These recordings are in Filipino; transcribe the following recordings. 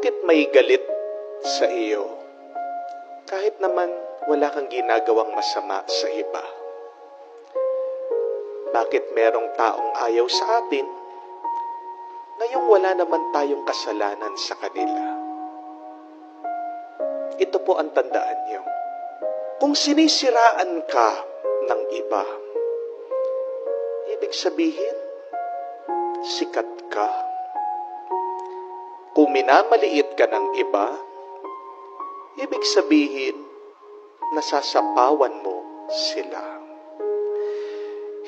Bakit may galit sa iyo? Kahit naman wala kang ginagawang masama sa iba. Bakit merong taong ayaw sa atin, ngayong wala naman tayong kasalanan sa kanila? Ito po ang tandaan niyo. Kung sinisiraan ka ng iba, ibig sabihin, sikat ka. Kung minamaliit ka ng iba, ibig sabihin, nasasapawan mo sila.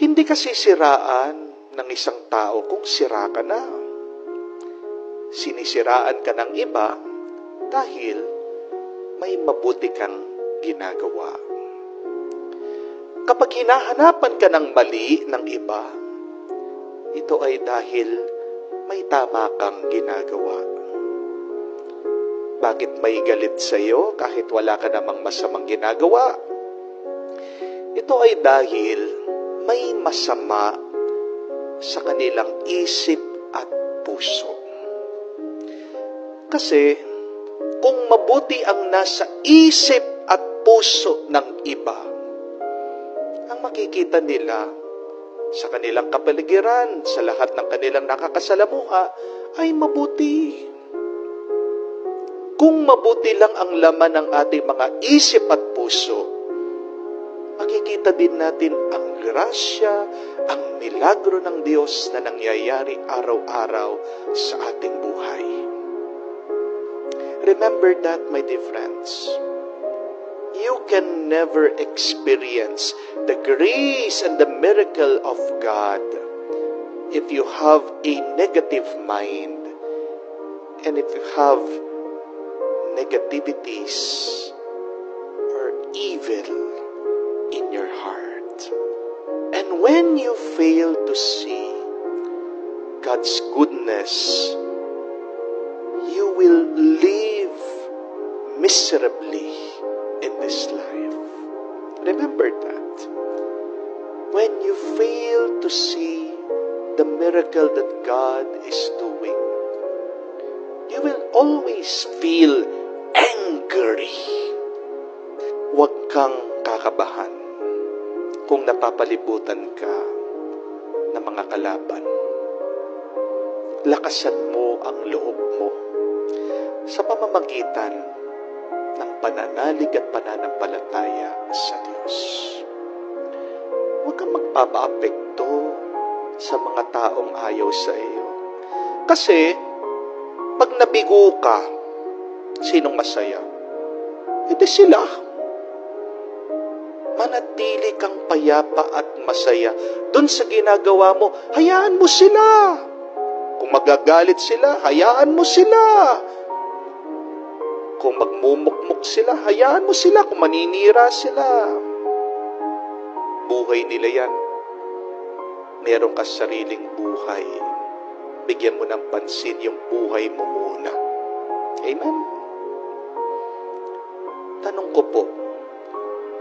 Hindi kasi siraan ng isang tao kung sira ka na. Sinisiraan ka ng iba dahil may mabuti kang ginagawa. Kapag hinahanapan ka ng mali ng iba, ito ay dahil may tama kang ginagawa. Bakit may galit sa iyo kahit wala ka namang masamang ginagawa? Ito ay dahil may masama sa kanilang isip at puso. Kasi kung mabuti ang nasa isip at puso ng iba, ang makikita nila sa kanilang kapaligiran, sa lahat ng kanilang nakakasalamuha, ay mabuti. Kung mabuti lang ang laman ng ating mga isip at puso, makikita din natin ang grasya, ang milagro ng Diyos na nangyayari araw-araw sa ating buhay. Remember that, my dear friends. You can never experience the grace and the miracle of God if you have a negative mind and if you have negativities or evil in your heart. And when you fail to see God's goodness, you will live miserably in this life. Remember that. When you fail to see the miracle that God is doing, you will always feel angry. Huwag kang kakabahan kung napapalibutan ka ng mga kalaban. Lakasan mo ang loob mo sa pamamagitan ng pananalig at pananampalataya sa Diyos. Huwag kang magpapaapekto sa mga taong ayaw sa iyo. Kasi, pag nabigo ka, sinong masaya? Hindi sila. Manatili kang payapa at masaya dun sa ginagawa mo. Hayaan mo sila. Kung magagalit sila, hayaan mo sila. Kung magmumukmuk sila, hayaan mo sila. Kung maninira sila, buhay nila yan. Meron ka sariling buhay. Bigyan mo ng pansin yung buhay mo muna. Amen? Tanong ko po,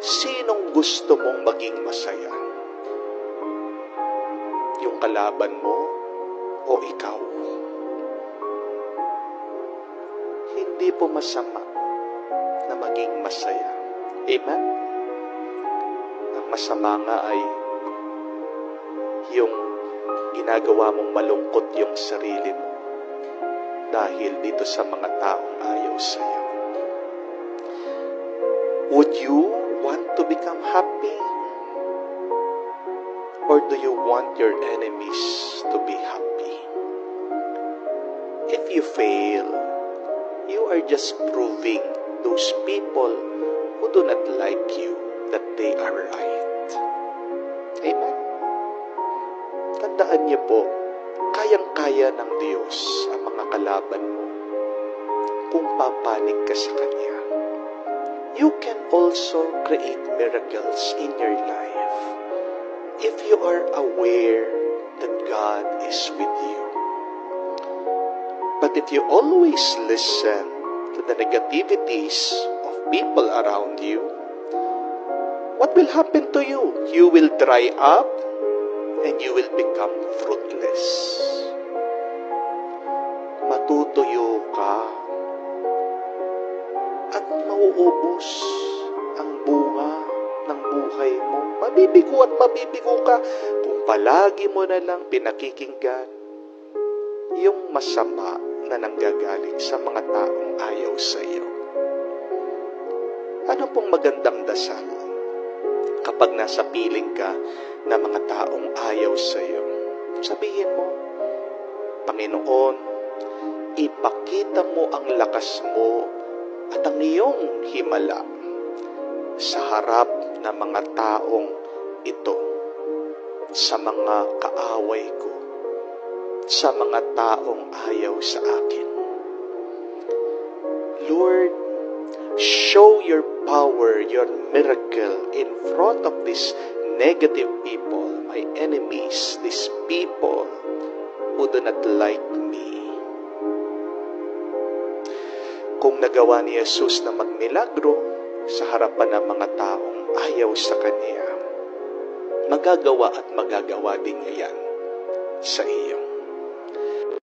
sinong gusto mong maging masaya? Yung kalaban mo o ikaw? Hindi po masama na maging masaya. Amen? Ang masama nga ay yung ginagawa mong malungkot yung sarili mo dahil dito sa mga taong ayaw sa iyo. Would you want to become happy? Or do you want your enemies to be happy? If you fail, you are just proving those people who do not like you that they are right. Amen? Tandaan niyo po, kayang-kaya ng Diyos ang mga kalaban mo kung papanig ka sa Kanya. You can also create miracles in your life if you are aware that God is with you. But if you always listen to the negativities of people around you, what will happen to you? You will dry up and you will become fruitless. Matutuyo ka mauubos ang bunga ng buhay mo. Mabibigo at mabibigo ka kung palagi mo na lang pinakikinggan yung masama na nanggagaling sa mga taong ayaw sa iyo. Ano pong magandang dasal kapag nasa piling ka na mga taong ayaw sa iyo? Sabihin mo, Panginoon, ipakita mo ang lakas mo at ang iyong himala sa harap ng mga taong ito, sa mga kaaway ko, sa mga taong ayaw sa akin. Lord, show your power, your miracle in front of these negative people, my enemies, these people who do not like me. Kung nagawa ni Jesus na magmilagro sa harapan ng mga taong ayaw sa Kanya, magagawa at magagawa din niya yan sa iyo.